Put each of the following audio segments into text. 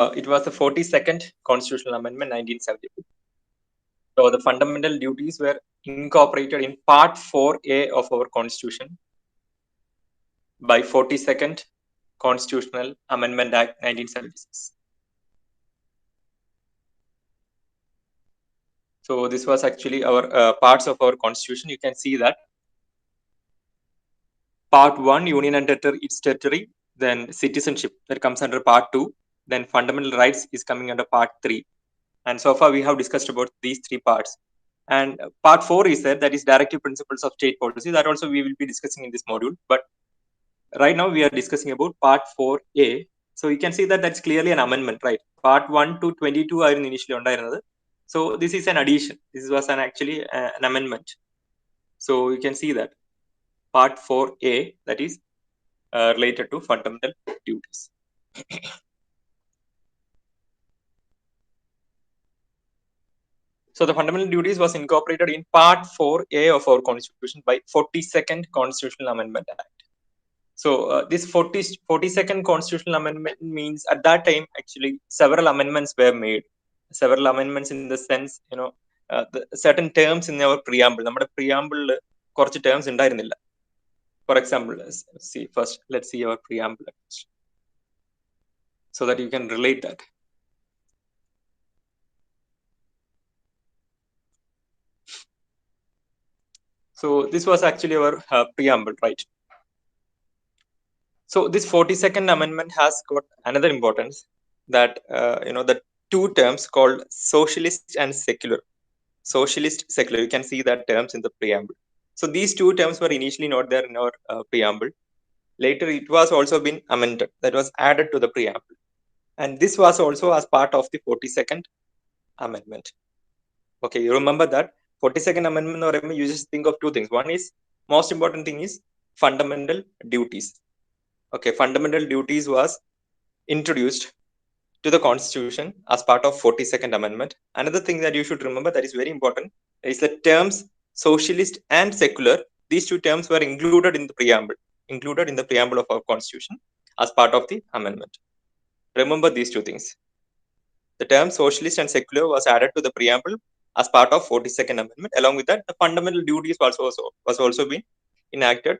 It was the 42nd Constitutional Amendment, 1972. So the fundamental duties were incorporated in Part 4A of our Constitution by 42nd Constitutional Amendment Act, 1976. So this was actually our parts of our Constitution. You can see that Part 1, Union and its territory, then citizenship, that comes under Part 2, then fundamental rights is coming under Part 3. And so far we have discussed about these three parts. And Part 4 is that is directive principles of state policy. That also we will be discussing in this module. But right now we are discussing about Part 4A. So you can see that that's clearly an amendment, right? Part 1 to 22 are initially ഉണ്ടായിരുന്നത്. So this is an addition. This was actually an amendment. So you can see that Part 4A, that is related to fundamental duties. So the fundamental duties was incorporated in Part 4A of our Constitution by 42nd Constitutional Amendment Act. So this 42nd Constitutional Amendment means at that time actually several amendments were made. Several amendments in the sense, certain terms in our preamble. നമ്മുടെ preamble കുറച്ച് terms ഉണ്ടായിരുന്നില്ല. For example, let's see our preamble so that you can relate that. So this was actually our preamble, right? So this 42nd Amendment has got another importance, that the two terms called socialist and secular. Socialist, secular, you can see that terms in the preamble. So these two terms were initially not there in our preamble. Later it was also been amended, that was added to the preamble, and this was also as part of the 42nd Amendment. Okay, you remember that 42nd Amendment, or you just think of two things. One is, most important thing is fundamental duties. Okay, fundamental duties was introduced to the Constitution as part of 42nd Amendment. Another thing that you should remember that is very important is the terms socialist and secular. These two terms were included in the preamble of our Constitution as part of the amendment. Remember these two things. The term socialist and secular was added to the preamble as part of 42nd Amendment. Along with that, the fundamental duties was also been enacted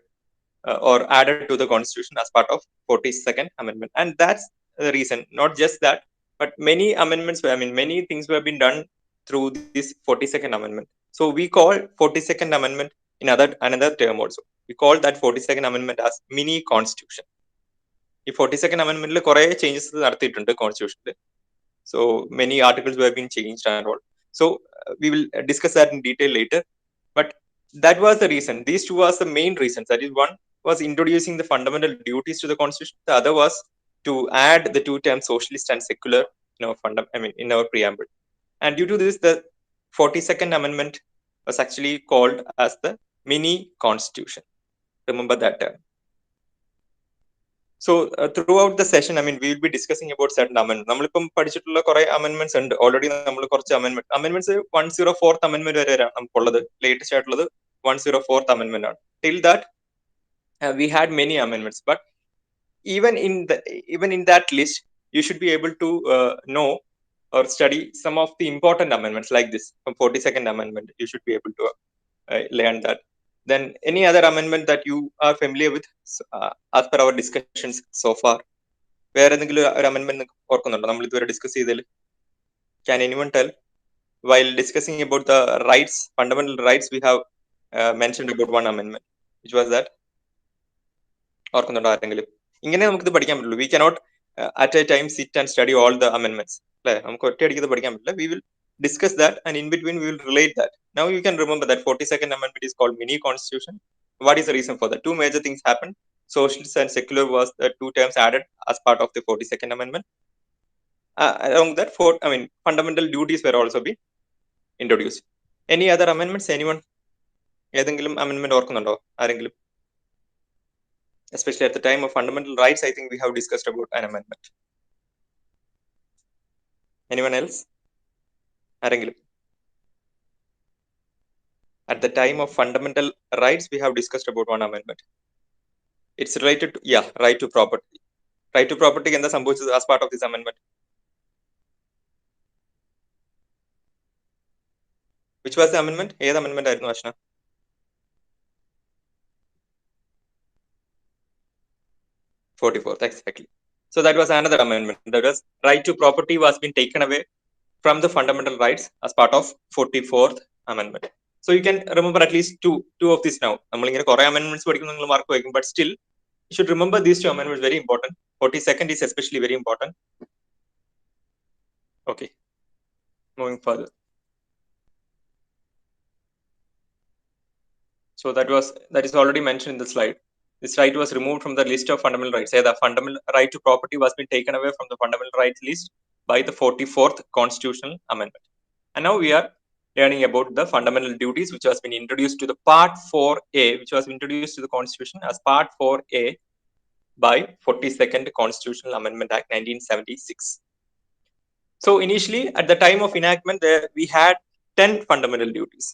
or added to the Constitution as part of 42nd Amendment. And that's the reason. Not just that, but many amendments many things were been done through this 42nd Amendment. So we call 42nd Amendment in another term also. We call that 42nd Amendment as mini constitution. The 42nd Amendment le kore changes നടത്തിയിട്ടുണ്ട് Constitution. So many articles were being changed and all. So we will discuss that in detail later. But that was the reason. These two was the main reasons. That is, one was introducing the fundamental duties to the Constitution. The other was to add the two terms socialist and secular in our preamble. And due to this, the 42nd Amendment was actually called as the mini constitution. Remember that term. So throughout the session, we will be discussing about certain amendments. നമ്മളിപ്പം പഠിച്ചിട്ടുള്ള കുറെ amendments ഉണ്ട്. Already നമ്മൾ കുറച്ച് amendments 104th amendment വരെ നമുക്കുള്ളത്. Latest ആയിട്ടുള്ളത് 104th amendment ആണ്. Till that we had many amendments, but even in that list, you should be able to know or study some of the important amendments like this from 42nd Amendment. You should be able to learn that. Then any other amendment that you are familiar with as per our discussions so far? വേറെ എന്തെങ്കിലും ഒരു amendment ഓർക്കുന്നുണ്ടോ നമ്മൾ ഇതുവരെ discuss ചെയ്തതിൽ? Can anyone tell? While discussing about the rights, fundamental rights, we have mentioned about one amendment. Which was that? ഓർക്കുന്നുണ്ടോ ആരെങ്കിലും? ഇങ്ങനെ നമുക്കിത് പഠിക്കാൻ പറ്റുള്ളൂ. We cannot at a time sit and study all the amendments. അല്ലേ? നമുക്ക് ഒറ്റയടിക്ക് ഇത് പഠിക്കാൻ പറ്റില്ല. We will discuss that, and in between we will relate that. Now you can remember that 42nd Amendment is called mini constitution. What is the reason for that? Two major things happened. Socialist and secular was the two terms added as part of the 42nd Amendment. Along that, fundamental duties were also be introduced. Any other amendments? Anyone? ഏതെങ്കിലും amendment ഓർക്കുന്നുണ്ടോ ആരെങ്കിലും? Especially at the time of fundamental rights, I think we have discussed about an amendment. Anyone else? ആരെങ്കിലും? At the time of fundamental rights, we have discussed about one amendment. It's related to right to property. Right to property എന്താ സംഭവിച്ചത് as part of this amendment? Which was the amendment? ഏത് amendment ആയിരുന്നു Ashnah? 44th, exactly. So that was another amendment. That was right to property was being taken away from the fundamental rights as part of 44th amendment. So you can remember at least two of this now. നമ്മളിങ്ങനെ കുറെ amendments പഠിക്കുമ്പോൾ നിങ്ങൾ mark വയ്ക്കും, but still you should remember these two amendments, very important. 42nd is especially very important. Okay, moving further. So that is already mentioned in the slide. This right was removed from the list of fundamental rights. Say the fundamental right to property was being taken away from the fundamental rights list by the 44th constitutional amendment. And now we are learning about the fundamental duties, which has been introduced to the part 4A, which was introduced to the constitution as part 4A by 42nd constitutional amendment act 1976. So initially at the time of enactment we had 10 fundamental duties.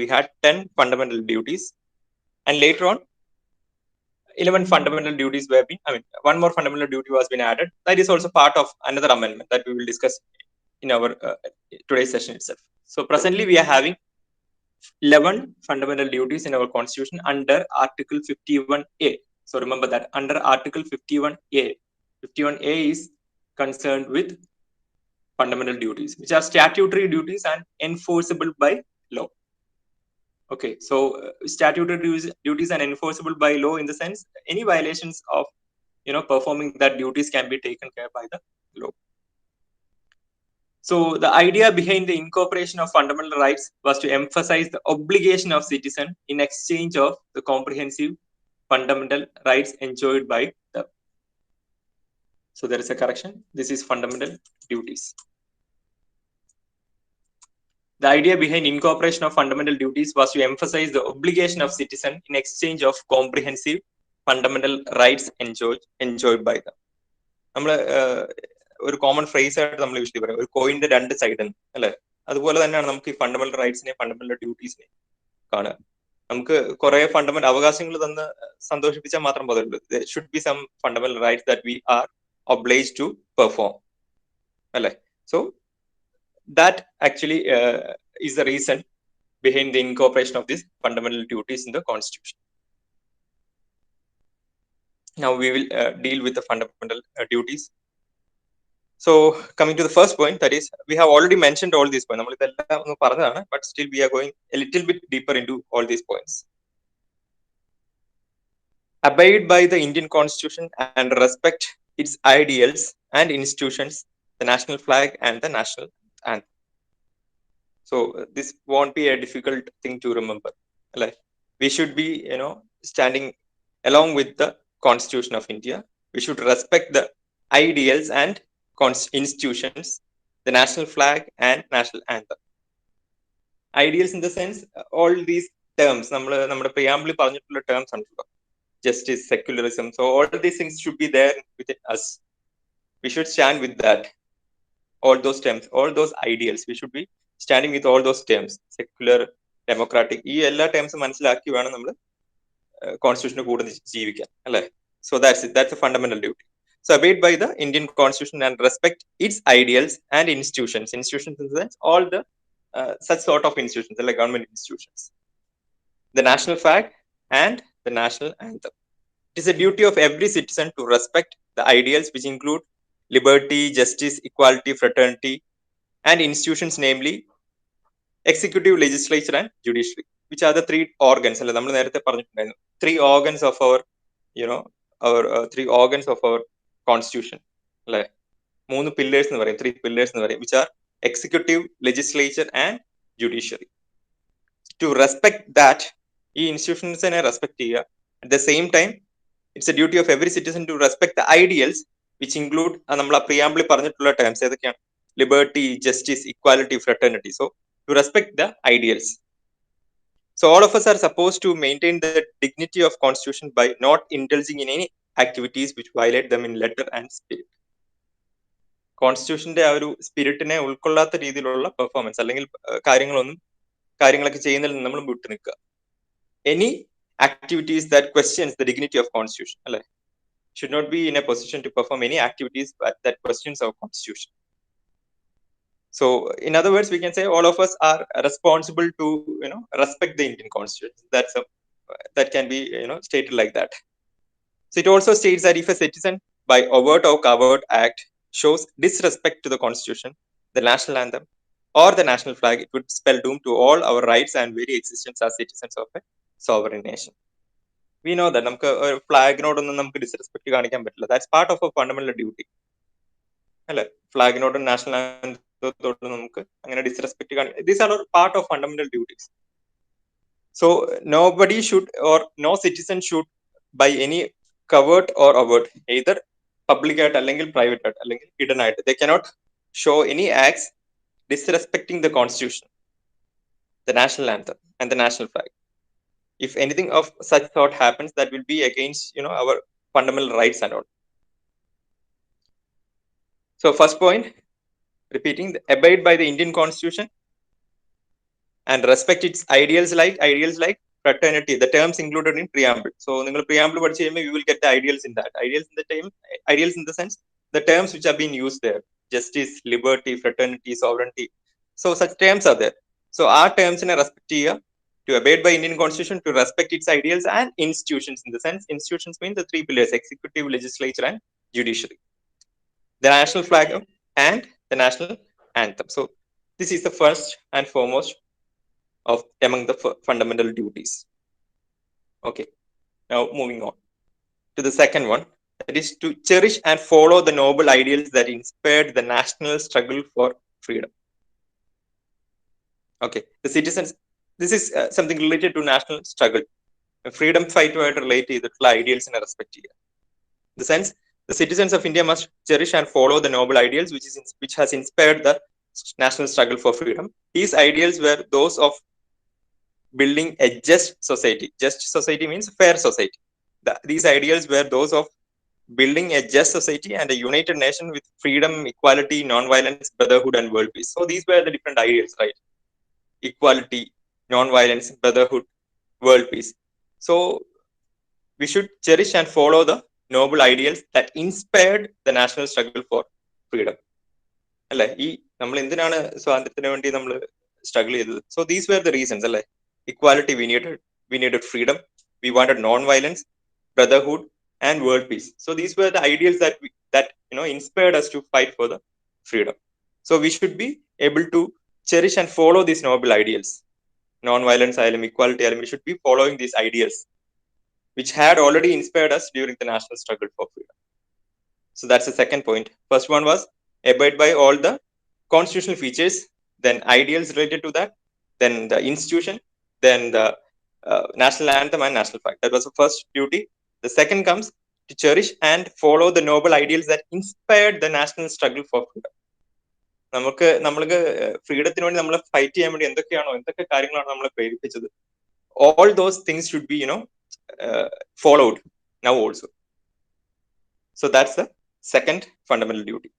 We had 10 fundamental duties, and later on 11 fundamental duties were being, one more fundamental duty was been added. That is also part of another amendment that we will discuss in our today's session itself. So presently we are having 11 fundamental duties in our constitution under article 51A. So remember that under article 51A, 51A is concerned with fundamental duties, which are statutory duties and enforceable by law. Okay, so statutory duties and enforceable by law in the sense any violations of performing that duties can be taken care by the law. So the idea behind the incorporation of fundamental rights was to emphasize the obligation of citizen in exchange of the comprehensive fundamental rights enjoyed by them. So there is a correction. This is fundamental duties. The idea behind incorporation of fundamental duties was to emphasize the obligation of citizen in exchange of comprehensive fundamental rights enjoyed by them. നമ്മൾ ഒരു common phrase ആയിട്ട് നമ്മൾ usually പറയും, ഒരു കോയിന്റെ രണ്ട് side അല്ലെ. അതുപോലെ തന്നെയാണ് നമുക്ക് ഈ ഫണ്ടമെന്റൽ റൈറ്റ്സിനെ ഫണ്ടമെന്റൽ ഡ്യൂട്ടീസിനെ കാണുക. നമുക്ക് കുറെ ഫണ്ടമെന്റൽ അവകാശങ്ങൾ തന്ന് സന്തോഷിപ്പിച്ചാൽ മാത്രം പോലുള്ളൂ. There should be some fundamental rights that we are obliged to perform, അല്ലെ. So that actually is the reason behind the incorporation of these fundamental duties in the constitution. Now we will deal with the fundamental duties. So coming to the first point, that is, we have already mentioned all these points. But still we are going a little bit deeper into all these points. Abide by the Indian Constitution and respect its ideals and institutions, the national flag and the national anthem. So this won't be a difficult thing to remember. Like, we should be, standing along with the Constitution of India. We should respect the ideals and institutions, the national flag and national anthem. Ideals in the sense, all these terms, നമ്മുടെ preamble പറഞ്ഞിട്ടുള്ള terms ഉണ്ടല്ലോ, justice, secularism. So all these things should be there within us. We should stand with that. All those terms, all those ideals, we should be standing with all those terms. Secular, democratic, ഈ എല്ലാ terms മനസ്സിലാക്കി വേണം നമ്മൾ കോൺസ്റ്റിറ്റ്യൂഷന് കൂടെ ജീവിക്കാൻ, അല്ലേ. So that's it. That's a fundamental duty. So abide by the Indian Constitution and respect its ideals and institutions. Institutions in the sense all the such sort of institutions, like government institutions. The national flag and the national anthem. It is a duty of every citizen to respect the ideals, which include liberty, justice, equality, fraternity, and institutions, namely executive, legislature, and judiciary, which are the three organs. Three organs of our, three organs of our constitution. Three pillars, which are executive, legislature, and judiciary. To respect that, institutions respect here. At the same time, it's a duty of every citizen to respect the ideals, which include preamble terms, liberty, justice, equality, fraternity. So to respect the ideals. So all of us are supposed to maintain the dignity of constitution by not indulging in any activities which violate them in letter and spirit. കോൺസ്റ്റിറ്റ്യൂഷന്റെ ആ ഒരു സ്പിരിറ്റിനെ ഉൾക്കൊള്ളാത്ത രീതിയിലുള്ള performance അല്ലെങ്കിൽ കാര്യങ്ങളൊക്കെ ചെയ്യുന്നതിൽ നിന്ന് നമ്മൾ വിട്ടു നിൽക്കുക. Any activities that questions the dignity of constitution, അല്ലെ, should not be in a position to perform any activities that questions our constitution. So in other words, we can say all of us are responsible to respect the Indian constitution. That can be stated like that. So it also states that if a citizen by overt or covert act shows disrespect to the constitution, the national anthem, or the national flag, it would spell doom to all our rights and very existence as citizens of a sovereign nation. We know that നമുക്ക് ഫ്ലാഗിനോടൊന്നും നമുക്ക് disrespect കാണിക്കാൻ പറ്റില്ല. That's part of A fundamental duty അല്ലെ. ഫ്ലാഗിനോടും national ആന്തത്തോടും നമുക്ക് അങ്ങനെ disrespect കാണിക്കാം. These are part of fundamental duties. So nobody should, or no citizen should, by any covert or overt, either public ആയിട്ട് അല്ലെങ്കിൽ പ്രൈവറ്റ് ആയിട്ട് അല്ലെങ്കിൽ ഹിഡൻ ആയിട്ട്, they cannot show any acts disrespecting the constitution, the national anthem and the national flag. If anything of such sort happens, that will be against our fundamental rights and all. So first point, repeating, abide by the Indian constitution and respect its ideals like fraternity, the terms included in preamble. So ningal preamble പഠിച്ചു കഴിയുമ്പോൾ you will get the ideals in that. Ideals in the sense, the terms which are being used there: justice, liberty, fraternity, sovereignty. So such terms are there. So our terms in a respect ചെയ്യുക, to abide by Indian constitution, to respect its ideals and institutions. In the sense, institutions mean the three pillars: executive, legislature and judiciary, the national flag and the national anthem. So this is the first and foremost of among the fundamental duties. Okay, now moving on to the second one, that is to cherish and follow the noble ideals that inspired the national struggle for freedom. Okay, the citizens, this is something related to national struggle, a freedom fight related to the ideals in respect here. The sense, the citizens of India must cherish and follow the noble ideals which has inspired the national struggle for freedom. These ideals were those of building a just society. Just society means fair society. These ideals were those of building a just society and a united nation with freedom, equality, non-violence, brotherhood, and world peace. So these were the different ideals, right? Equality, non-violence, brotherhood, world peace. So we should cherish and follow the noble ideals that inspired the national struggle for freedom. അല്ലെ, ഈ നമ്മൾ എന്തിനാണ് സ്വാതന്ത്ര്യത്തിന് വേണ്ടി നമ്മൾ struggle ചെയ്തത്? So these were the reasons അല്ലെ. Equality, we needed freedom, we wanted non-violence, brotherhood, and world peace. So these were the ideals that inspired us to fight for the freedom. So we should be able to cherish and follow these noble ideals, non-violence, equality. We should be following these ideals which had already inspired us during the national struggle for freedom. So that's the second point. First one was abide by all the constitutional features, then ideals related to that, then the institution, then the national anthem and national flag. That was the first duty. The second comes to cherish and follow the noble ideals that inspired the national struggle for freedom. നമ്മൾക്ക് ഫ്രീഡത്തിന് വേണ്ടി നമ്മൾ fight ചെയ്യാൻ വേണ്ടി എന്തൊക്കെ കാര്യങ്ങളാണ് നമ്മളെ പ്രേരിപ്പിച്ചത്? All those things should be followed now also. So that's the second fundamental duty.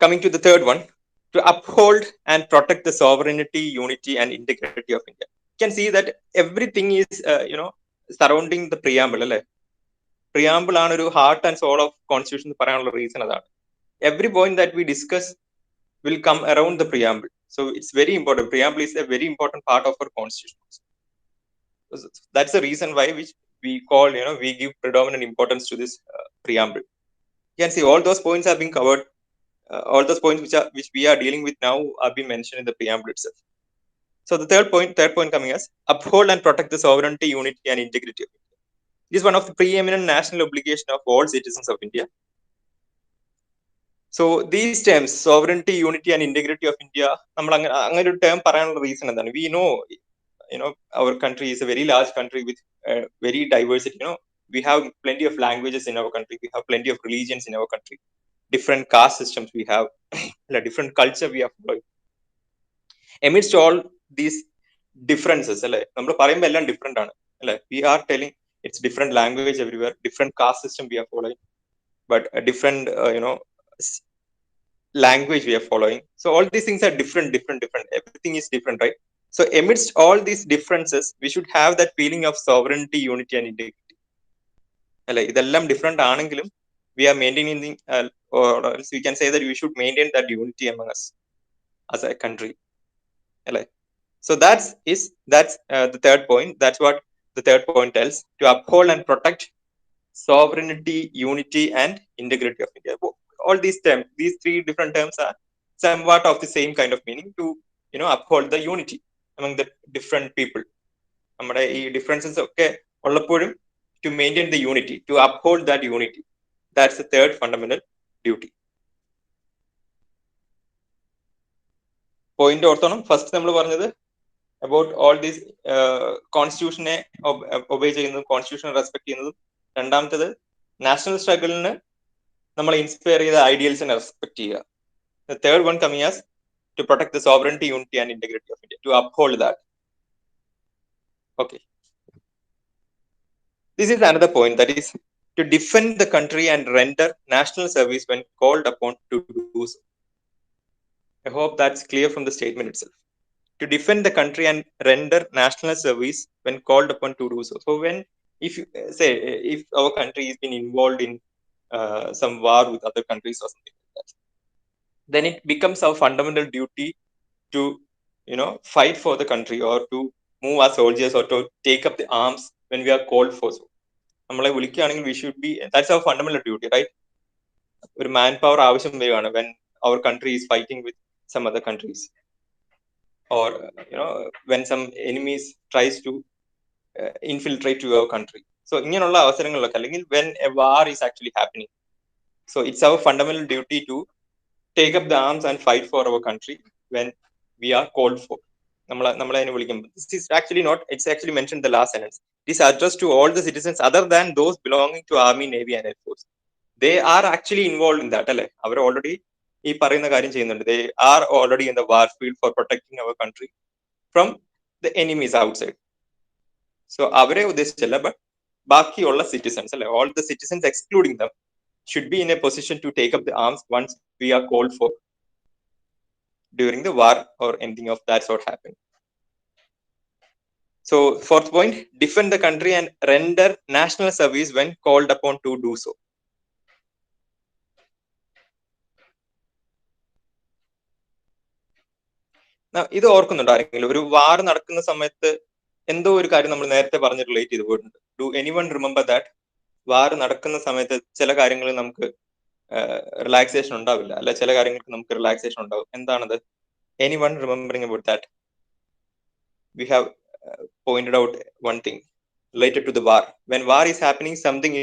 Coming to the third one, to uphold and protect the sovereignty, unity, and integrity of India. You can see that everything is, surrounding the preamble. Preamble ആണ് ഒരു heart and soul of constitution പറയാനുള്ള reason അതാണ്. Every point that we discuss will come around the preamble. So it's very important. Preamble is a very important part of our constitution. That's the reason why we call, we give predominant importance to this preamble. You can see all those points have been covered. All those points which we are dealing with now are being mentioned in the preamble itself. So the third point coming as uphold and protect the sovereignty, unity, and integrity of India. This is one of the preeminent national obligation of all citizens of India. So these terms, sovereignty, unity, and integrity of India, നമ്മൾ അങ്ങനെ ഒരു term പറയാനുള്ള reason എന്താണ്? We know, our country is a very large country with very diversity. We have plenty of languages in our country. We have plenty of religions in our country. Different caste systems we have, different culture we have following. Amidst all these differences, നമ്മൾ പറയുമ്പോൾ എല്ലാം different ആണ് അല്ലെ. We are telling it's different language everywhere, different caste system we are following, but a different language we are following. So all these things are different. Everything is different, right? So amidst all these differences, we should have that feeling of sovereignty, unity, and integrity. അല്ലെ, ഇതെല്ലാം different ആണെങ്കിലും, we are maintaining the, or else we can say that we should maintain that unity among us as a country. So that's the third point. That's what the third point tells: to uphold and protect sovereignty, unity, and integrity of India. All these terms, these three different terms are somewhat of the same kind of meaning. To uphold the unity among the different people. നമ്മുടെ ഈ differences ഒക്കെ ഉള്ളപ്പോഴും to maintain the unity, to uphold that unity. That's the third fundamental duty. Point ഓർത്തോണം. First നമ്മൾ പറഞ്ഞത് about all these കോൺസ്റ്റിറ്റ്യൂഷനെ obey ചെയ്യുന്നതും കോൺസ്റ്റിറ്റ്യൂഷനെ respect ചെയ്യുന്നതും. രണ്ടാമത്തേത് നാഷണൽ സ്ട്രഗിളിന് നമ്മളെ ഇൻസ്പയർ ചെയ്ത ഐഡിയൽസിനെ റെസ്പെക്ട് ചെയ്യുക. The third one coming as to protect the sovereignty, unity, and integrity of India, to uphold that. Okay. This is another point, that is to defend the country and render national service when called upon to do so. I hope that's clear from the statement itself. To defend the country and render national service when called upon to do so. So when, if you say, if our country has been involved in some war with other countries or something like that, then it becomes our fundamental duty to fight for the country, or to move our soldiers, or to take up the arms when we are called for. So നമ്മളെ വിളിക്കുകയാണെങ്കിൽ we should be, that's our fundamental duty, right? ഒരു man power ആവശ്യം വരികയാണ് when our country is fighting with some other countries, or when some enemies tries to infiltrate to our country. So ഇങ്ങനെയുള്ള അവസരങ്ങളിലൊക്കെ, അല്ലെങ്കിൽ when a war is actually happening, so it's our fundamental duty to take up the arms and fight for our country when we are called for. നമ്മളെ അതിനെ വിളിക്കുമ്പോൾ, this is actually not, it's actually mentioned in the last sentence. It is addressed to all the citizens other than those belonging to army, navy, and air force. They are actually involved in that, അല്ലെ? അവർ already ഈ പറയുന്ന കാര്യം ചെയ്യുന്നുണ്ട്. They are already in the war field for protecting our country from the enemies outside. So അവരെ ഉദ്ദേശിച്ചല്ല, but ബാക്കിയുള്ള citizens, അല്ലെ? All the citizens excluding them should be in a position to take up the arms once we are called for during the war or anything of that sort happen. So fourth point, defend the country and render national service when called upon to do so. ഇത് ഓർക്കുന്നുണ്ടോ ആരെങ്കിലും? ഒരു വാർ നടക്കുന്ന സമയത്ത് എന്തോ ഒരു കാര്യം നമ്മൾ നേരത്തെ പറഞ്ഞ് റിലേറ്റ് ചെയ്ത് പോയിട്ടുണ്ട്. Do anyone remember that? War നടക്കുന്ന സമയത്ത് ചില കാര്യങ്ങളിൽ നമുക്ക് റിലാക്സേഷൻ ഉണ്ടാവില്ല, അല്ല ചില കാര്യങ്ങൾക്ക് നമുക്ക് റിലാക്സേഷൻ ഉണ്ടാവും. എന്താണത്? Anyone remembering about that? We have pointed out one thing related to the war. When war is happening, something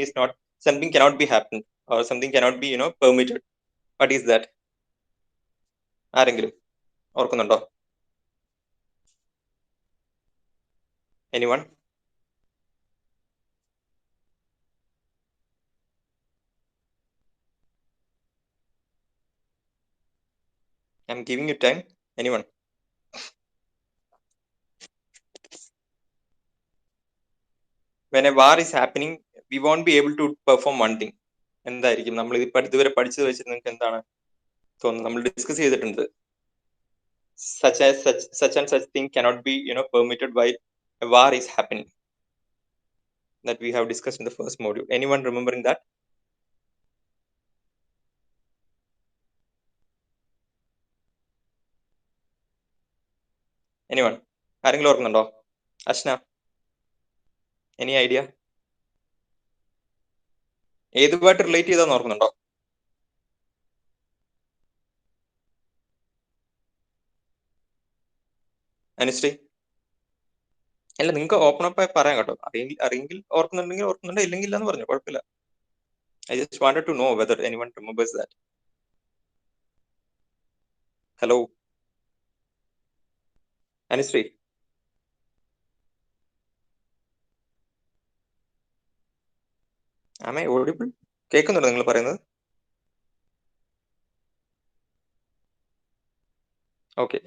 cannot be happened, or something cannot be permitted. What is that? ആരെങ്കിലും ഓർക്കുന്നുണ്ടോ? Anyone? I'm giving you time. Anyone? When a war is happening, we won't be able to perform one thing. എന്തായിരിക്കും? നമ്മൾ ഇതുവരെ പഠിച്ചത് വെച്ചിട്ട് നിങ്ങൾക്ക് എന്താണ് തോന്നുന്നത്? നമ്മൾ ഡിസ്കസ് ചെയ്തിട്ടുണ്ട്. Such and such thing cannot be permitted while a war is happening, that we have discussed in the first module. Anyone remembering that? Anyone? ആരെങ്കിലും ഓർക്കുന്നുണ്ടോ? Ashna, any idea? ഏതുമായിട്ട് റിലേറ്റ് ചെയ്താന്ന് ഓർക്കുന്നുണ്ടോ? അനുശ്രീ? അല്ല, നിങ്ങൾക്ക് ഓപ്പൺ അപ്പ് ആയി പറയാം കേട്ടോ. അറിയെങ്കിൽ ഓർക്കുന്നുണ്ടെങ്കിൽ ഓർക്കുന്നുണ്ടോ, ഇല്ലെങ്കിൽ എന്ന് പറഞ്ഞു, കുഴപ്പമില്ല. I just wanted to know whether anyone remembers that. Hello, Anusree? Am I audible? കേൾക്കുന്നുണ്ടോ നിങ്ങൾ പറയുന്നത്? ഓക്കെ,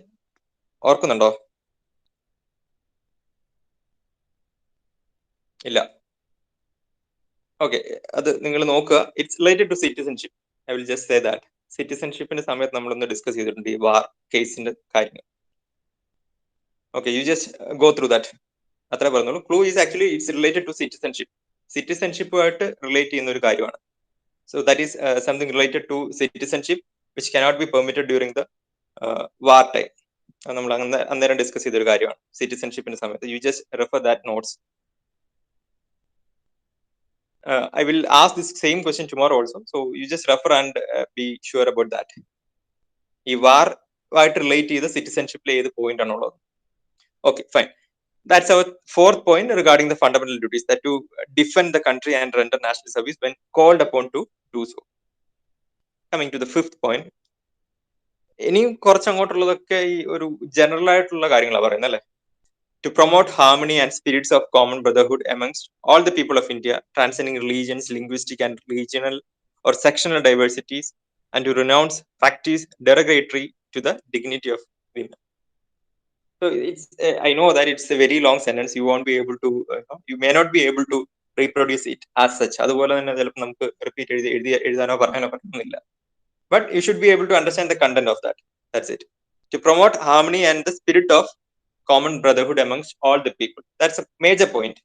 ഓർക്കുന്നുണ്ടോ? ഇല്ല. ഓക്കെ, അത് നിങ്ങൾ നോക്കുക. It's related to citizenship. I will just say that സിറ്റിസൺഷിപ്പിന്റെ സമയത്ത് നമ്മളൊന്ന് ഡിസ്കസ് ചെയ്തിട്ടുണ്ട് ഈ വാർ കേസിന്റെ കാര്യങ്ങൾ. Okay, you just go through that. അത്രേ പറഞ്ഞോളൂ. Clue is actually it's related to citizenship. സിറ്റിസൺഷിപ്പുമായിട്ട് റിലേറ്റ് ചെയ്യുന്ന ഒരു കാര്യമാണ്. So that is something related to citizenship, which cannot be permitted during the war time. നമ്മൾ അന്നേരം ഡിസ്കസ് ചെയ്തൊരു കാര്യമാണ് സിറ്റിസൺഷിപ്പിന്റെ സമയത്ത്. You just refer that notes. I will ask this same question tomorrow also, so you just refer and be sure about that. ഈ വാർ ആയിട്ട് relate ചെയ്ത സിറ്റിസൺഷിപ്പിലെ ഏത് point ആണുള്ളത്. Okay, fine. That's our fourth point regarding the fundamental duties, that to defend the country and render national service when called upon to do so. Coming to the fifth point, ഇനിയും കുറച്ചങ്ങോട്ടുള്ളതൊക്കെ ഈ ഒരു general ആയിട്ടുള്ള കാര്യങ്ങളാണ് പറയുന്നത് അല്ലേ. To promote harmony and spirits of common brotherhood amongst all the people of India, transcending religions, linguistic and regional or sectional diversities, and to renounce practice derogatory to the dignity of women. So it's I know that it's a very long sentence. You won't be able to, you may not be able to reproduce it as such. അതുപോലെ തന്നെ ചിലപ്പോൾ നമുക്ക് repeat എഴുതാനോ പറയാനോ പറ്റുന്നില്ല. But you should be able to understand the content of that. That's it. To promote harmony and the spirit of common brotherhood amongst all the people. That's a major point.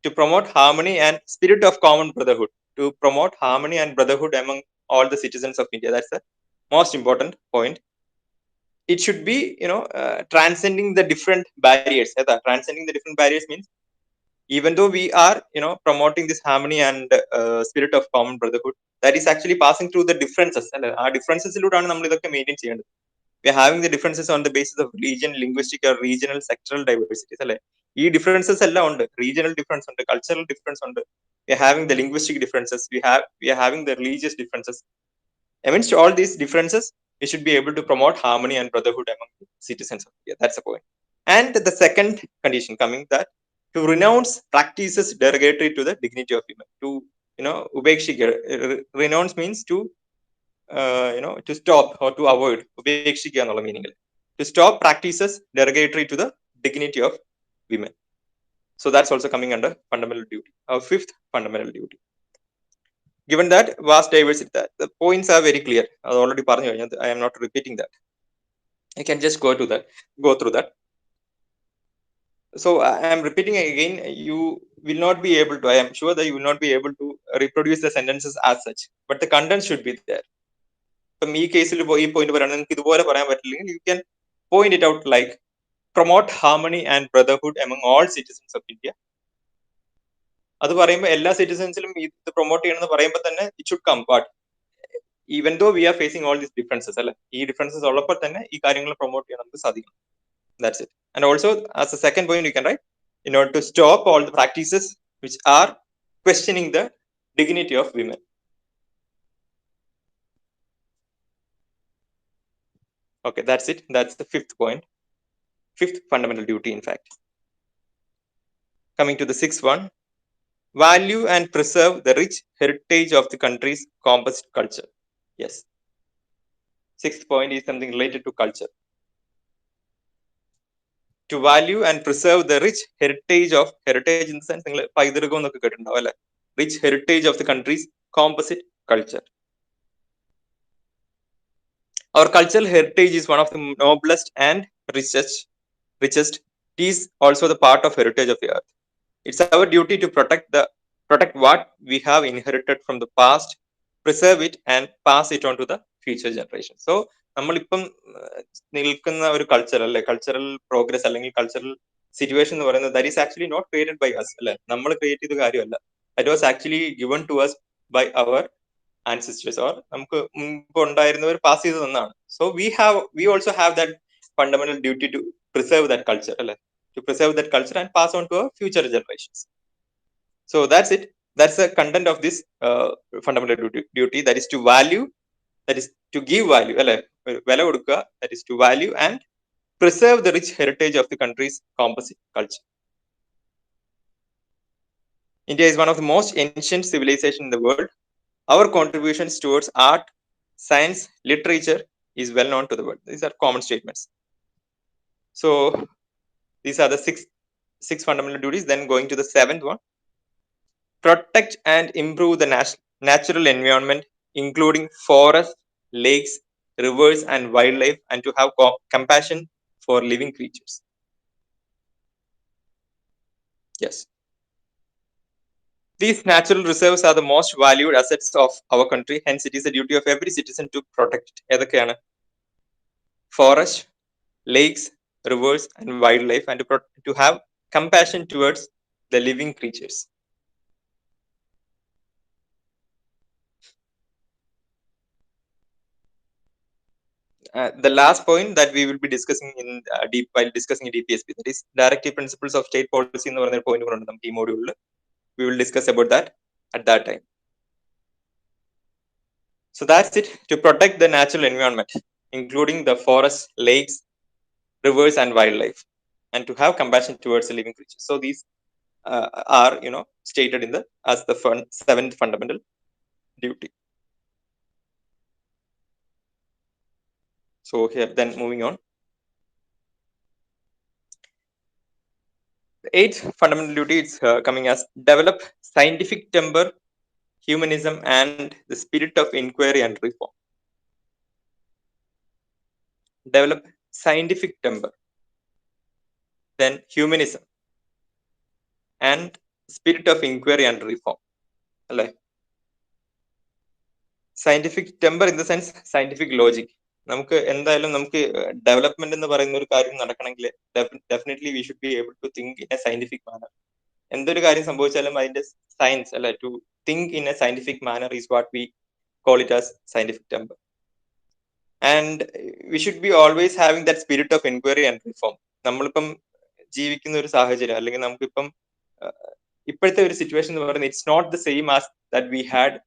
To promote harmony and spirit of common brotherhood. To promote harmony and brotherhood among all the citizens of India. That's the most important point. It should be, transcending the different barriers. Transcending the different barriers means even though we are, promoting this harmony and spirit of common brotherhood, that is actually passing through the differences. Our differences maintain. We are having the differences on the basis of religion, linguistic or regional sectoral diversities. These differences are regional difference, cultural difference. We are having the linguistic differences. We are having the religious differences. Amidst all these differences, we should be able to promote harmony and brotherhood among the citizens of India. That's the point. And the second condition coming that to renounce practices derogatory to the dignity of women. To ubekshika. Renounce means to to stop or to avoid. Ubekshika ennulla meaning. To stop practices derogatory to the dignity of women. So that's also coming under fundamental duty. Our fifth fundamental duty. Given that vast diversity, the points are very clear. I already പറഞ്ഞു. I am not repeating that. I can just go through that. So I am repeating again. You will not be able to. I am sure that you will not be able to reproduce the sentences as such, but the content should be there. ഇപ്പം ഈ കേസിൽ ഈ point പറയുകയാണെങ്കിൽ നിങ്ങൾക്ക് ഇതുപോലെ പറയാൻ പറ്റില്ലെങ്കിൽ you can point it out like promote harmony and brotherhood among all citizens of India. അത് പറയുമ്പോൾ എല്ലാ സിറ്റിസൺസിലും ഇത് പ്രൊമോട്ട് ചെയ്യണമെന്ന് പറയുമ്പോൾ തന്നെ it should come. But even though we are facing all these differences, അല്ലെ, ഈ ഡിഫറൻസസ് ഉള്ളപ്പോൾ തന്നെ ഈ കാര്യങ്ങൾ പ്രൊമോട്ട് ചെയ്യാൻ നമുക്ക് സാധിക്കും. That's it. And also as a second point you can write, in order to stop all the practices which are questioning the dignity of women. Okay, that's it. That's the fifth point. Fifth fundamental duty, in fact. Coming to the sixth one, value and preserve the rich heritage of the country's composite culture. Yes. Sixth point is something related to culture. To value and preserve the rich heritage in the sense, rich heritage of the country's composite culture. Our cultural heritage is one of the noblest and richest. It is also the part of heritage of the earth. It's our duty to protect what we have inherited from the past, preserve it and pass it on to the future generations. So നമ്മളിപ്പം നിൽക്കുന്ന ഒരു culture അല്ലെ, cultural progress അല്ലെങ്കിൽ cultural situation എന്ന് പറയുന്നത് that is actually not created by us, അല്ലെ, നമ്മൾ create ചെയ്ത കാര്യമല്ല. That was actually given to us by our ancestors, or നമുക്ക് മുമ്പ് ഉണ്ടായിരുന്നവർ പാസ് ചെയ്ത് തന്നാണ്. So we also have that fundamental duty to preserve that culture, അല്ലെ, to preserve that culture and pass on to our future generations. So that's it. That's the content of this fundamental duty, that is to value, that is to give value, that is to value and preserve the rich heritage of the country's composite culture. India is one of the most ancient civilizations in the world. Our contributions towards art, science, literature is well known to the world. These are common statements. So these are the six fundamental duties. Then going to the seventh one, protect and improve the natural environment, including forests, lakes, rivers and wildlife, and to have compassion for living creatures. Yes. These natural reserves are the most valued assets of our country. Hence, it is the duty of every citizen to protect it. ഏതൊക്കെയാണ്? Forest, lakes, rivers, and wildlife, and to have compassion towards the living creatures. The last point that we will be discussing in while discussing DPSP, that is directive principles of state policy എന്ന് പറയുന്ന point ഉണ്ട് നമുക്ക് ഈ മോഡ്യൂളിൽ. We will discuss about that at that time. So that's it. To protect the natural environment, including the forests, lakes, rivers, and wildlife, and to have compassion towards the living creatures. So these are stated in the as the seventh fundamental duty. So here, then moving on. The eighth fundamental duty is coming as develop scientific temper, humanism, and the spirit of inquiry and reform. Develop scientific temper, then humanism, and spirit of inquiry and reform. Scientific temper in the sense scientific logic. നമുക്ക് എന്തായാലും നമുക്ക് development എന്ന് പറയുന്ന ഒരു കാര്യം നടക്കണമെങ്കിൽ definitely we should be able to think in a scientific manner. എന്തൊരു കാര്യം സംഭവിച്ചാലും അതിന്റെ സയൻസ് അല്ലെ, to think in a scientific manner is what we call it as scientific temper. And we should be always having that spirit of enquiry and reform. നമ്മളിപ്പം ജീവിക്കുന്ന ഒരു സാഹചര്യം അല്ലെങ്കിൽ നമുക്കിപ്പം ഇപ്പോഴത്തെ ഒരു സിറ്റുവേഷൻ എന്ന് പറയുന്നത് it's not the same as that we had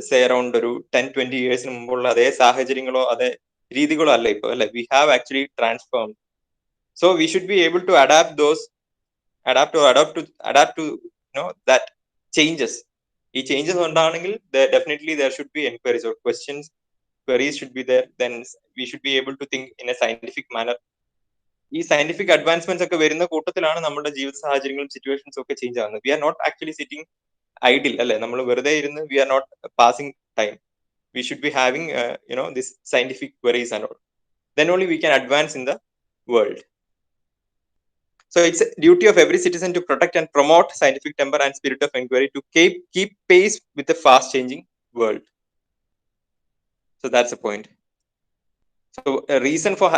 say around ഒരു 10-20 ഇയേഴ്സിന് മുമ്പുള്ള അതേ സാഹചര്യങ്ങളോ അതേ രീതികളോ അല്ല ഇപ്പോൾ അല്ലെ. We have actually transform. So we should be able to adapt to that changes. ഈ ചേഞ്ചസ് ഉണ്ടാണെങ്കിൽ definitely there should be enquiries or questions, queries should be there. Then we should be able to think in a scientific manner. ഈ scientific advancements ഒക്കെ വരുന്ന കൂട്ടത്തിലാണ് നമ്മുടെ ജീവിത സാഹചര്യങ്ങളും സിറ്റുവേഷൻസും ഒക്കെ ചേഞ്ച് ആകുന്നത്. We are not actually sitting idle അല്ലെ, നമ്മൾ വെറുതെ ഇരുന്ന് we are not passing time. We should be having this scientific queries and all. Then only we can advance in the world. So it's a duty of every citizen to protect and promote scientific temper and spirit of inquiry to keep pace with the fast changing world. So that's the point. So a reason for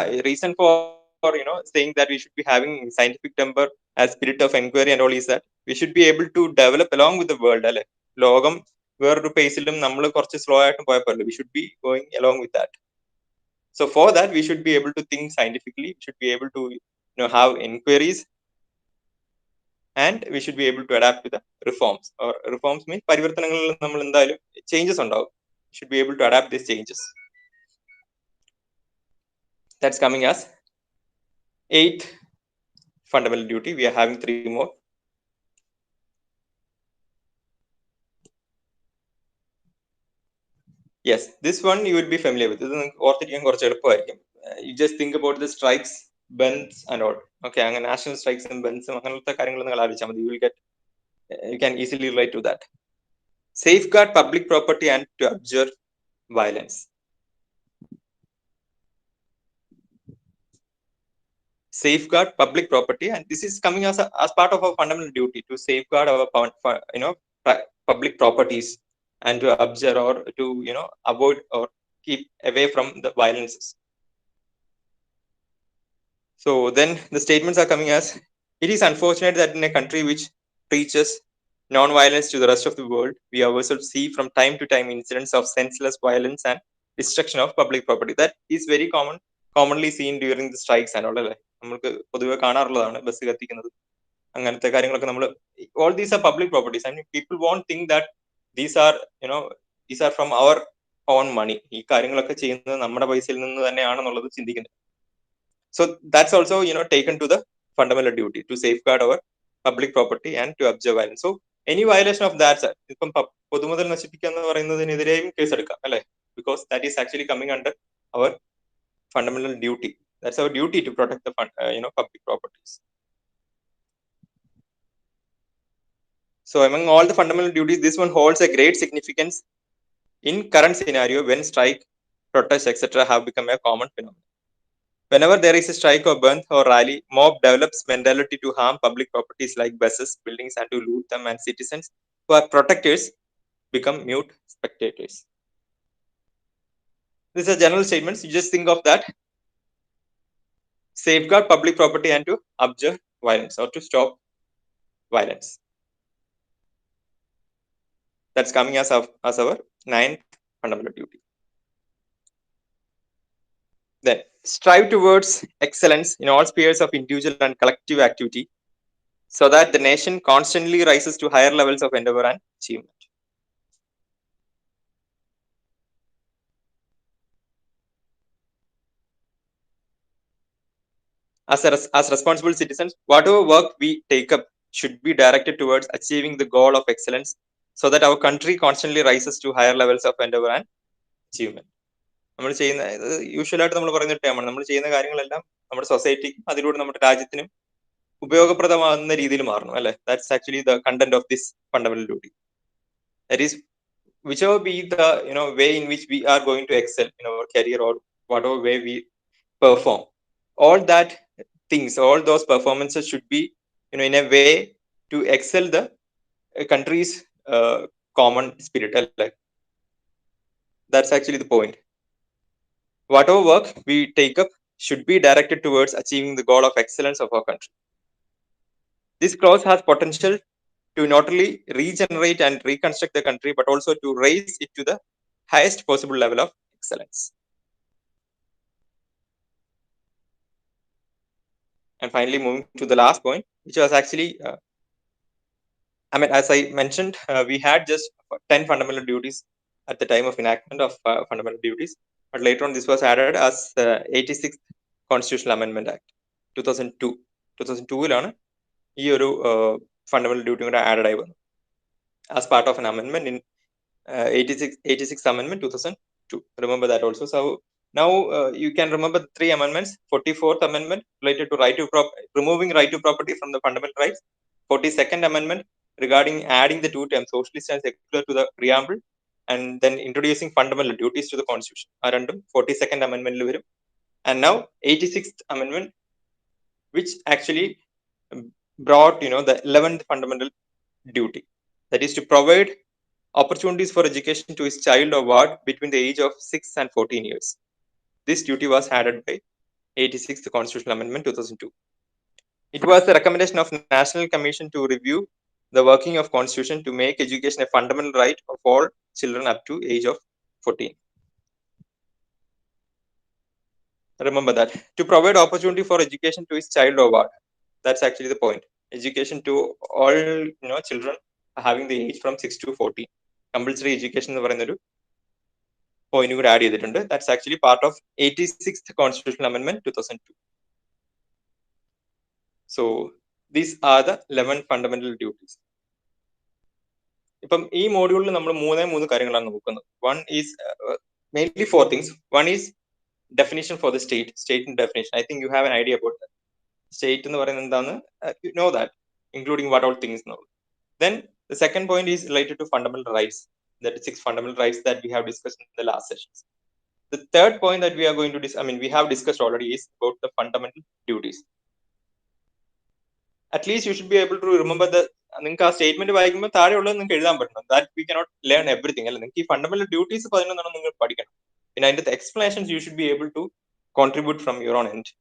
saying that we should be having scientific temper as spirit of inquiry and all is that we should be able to develop along with the world. അല്ലെ, ലോകം വേറൊരു പേസിലും നമ്മൾ കുറച്ച് slow ആയിട്ട് പോയപ്പോൾ we should be going along with that. So for that we should be able to think scientifically. We should be able to have inquiries, and we should be able to adapt to the reforms. Or reforms mean പരിവർത്തനങ്ങളിൽ നമ്മൾ എന്തായാലും changes ഉണ്ടാവും. We should be able to adapt these changes. That's coming as eighth fundamental duty. We are having 3 more. Yes, this one you will be familiar with. ഇത് ഓർത്തിരിക്കാൻ കുറച്ച് എളുപ്പമായിരിക്കും. You just think about the strikes, bends and all. Okay, അങ്ങനെ national strikes and bends അങ്ങനത്തെ കാര്യങ്ങൾ നിങ്ങൾ ആലോചിച്ചാൽ മതി. You can easily relate to that. Safeguard public property and to observe violence. Safeguard public property, and this is coming as part of our fundamental duty to safeguard our public properties and to observe or to avoid or keep away from the violences. So then the statements are coming as, it is unfortunate that in a country which preaches non-violence to the rest of the world, we ourselves see from time to time incidents of senseless violence and destruction of public property. That is very commonly seen during the strikes and all. നമ്മൾക്ക് പൊതുവെ കാണാറുള്ളതാണ് bus കത്തിക്കുന്നത്, അങ്ങനത്തെ കാര്യങ്ങളൊക്കെ നമ്മൾ. all these are public properties. I mean, people won't think that these are from our own money. ഈ കാര്യങ്ങളൊക്കെ ചെയ്യുന്നത് നമ്മുടെ പൈസയിൽ നിന്ന് തന്നെയാണെന്നുള്ളത് ചിന്തിക്കുന്നത്. So that's also taken to the fundamental duty to safeguard our public property and to observe violence. So any violation of that, ഇപ്പം പൊതുമുതൽ നശിപ്പിക്കുക എന്ന് പറയുന്നതിനെതിരെയും കേസെടുക്കാം അല്ലെ, because that is actually coming under our fundamental duty. That's our duty to protect the public properties. So among all the fundamental duties, this one holds a great significance in current scenario when strike, protest, etc. have become a common phenomenon. Whenever there is a strike or burn or rally, mob develops mentality to harm public properties like buses, buildings, and to loot them and citizens who are protectors become mute spectators. These are general statements. You just think of that. Safeguard public property and to observe violence or to stop violence. That's coming as our ninth fundamental duty. Then strive towards excellence in all spheres of individual and collective activity so that the nation constantly rises to higher levels of endeavor and achievement. As responsible citizens, whatever work we take up should be directed towards achieving the goal of excellence so that our country constantly rises to higher levels of endeavor and achievement. നമ്മൾ ചെയ്യുന്ന യൂഷ്വലായിട്ട് നമ്മൾ പറയുന്ന ടേമാണ് നമ്മൾ ചെയ്യുന്ന കാര്യങ്ങളെല്ലാം നമ്മുടെ സൊസൈറ്റിക്കും അതിലൂടെ നമ്മുടെ രാജ്യത്തിനും ഉപയോഗപ്രദമാകുന്ന രീതിയിൽ മാറണം അല്ലെ. That's actually the content of this fundamental duty. That is whichever be the way in which we are going to excel in our career or whatever way we perform, all that things, all those performances should be in a way to excel the country's common spirit. Like that's actually the point. Whatever work we take up should be directed towards achieving the goal of excellence of our country. This clause has potential to not only regenerate and reconstruct the country but also to raise it to the highest possible level of excellence. And finally, moving to the last point, which was actually, as I mentioned, we had just 10 fundamental duties at the time of enactment of fundamental duties. But later on, this was added as 86th Constitutional Amendment Act, 2002. 2002-ലാണ് ഈ ഒരു fundamental duty കൂടെ added ആയി വന്നു as part of an amendment in 86th Amendment 2002. Remember that also. So now you can remember the three amendments. 44th Amendment related to removing right to property from the fundamental rights. 42nd Amendment regarding adding the two terms socialist and secular to the preamble and then introducing fundamental duties to the constitution. 42nd Amendment il varum. And now 86th Amendment, which actually brought the 11th fundamental duty, that is to provide opportunities for education to his child or ward between the age of 6 and 14 years. This duty was added by 86th Constitutional Amendment 2002. It was the recommendation of National Commission to review the working of Constitution to make education a fundamental right of all children up to age of 14. Remember that. To provide opportunity for education to his child or ward. That's actually the point. Education to all children having the age from 6 to 14. Compulsory education എന്ന് പറയുന്നൊരു point കൂടെ add ചെയ്തിട്ടുണ്ട്. That's actually part of 86th Constitutional Amendment 2002. So these are the 11 fundamental duties. ഇപ്പം ഈ മോഡ്യൂളിൽ നമ്മൾ മൂന്ന് കാര്യങ്ങളാണ് നോക്കുന്നത്. One is mainly four things. One is definition for the state definition. I think you have an idea about that. State എന്ന് പറയുന്നത് എന്താണ്, you know that, including what all things know. Then the second point is related to fundamental rights. That is 6 fundamental rights that we have discussed in the last sessions. The third point that we are going to we have discussed already is about the fundamental duties. At least you should be able to remember നിങ്ങൾക്ക് ആ statement വായിക്കുമ്പോൾ താഴെയുള്ളത് നിങ്ങൾക്ക് എഴുതാൻ പറ്റണം. That we cannot learn everything അല്ല. നിങ്ങൾക്ക് ഈ fundamental duties 11 നിങ്ങൾ പഠിക്കണം. പിന്നെ അതിന്റെ explanations you should be able to contribute from your own end.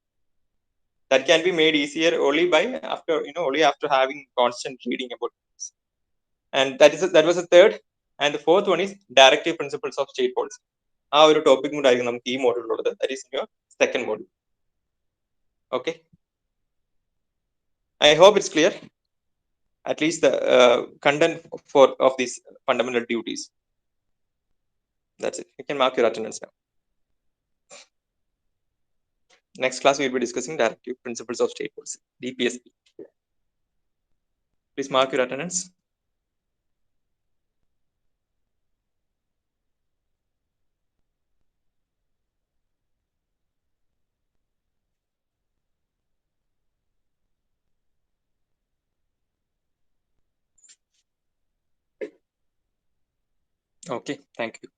That can be made easier only after having constant reading about this. And that was the third. And the fourth one is directive principles of state policy. ആ ഒരു topic കൂടെ ആയിരിക്കും നമുക്ക് ഈ മോഡ്യൂളിലുള്ളത്. That is in your second module. Okay. I hope it's clear. At least the content of these fundamental duties. That's it. You can mark your attendance now. Next class we will be discussing directive principles of state policy, DPSP. Please mark your attendance. Okay, thank you.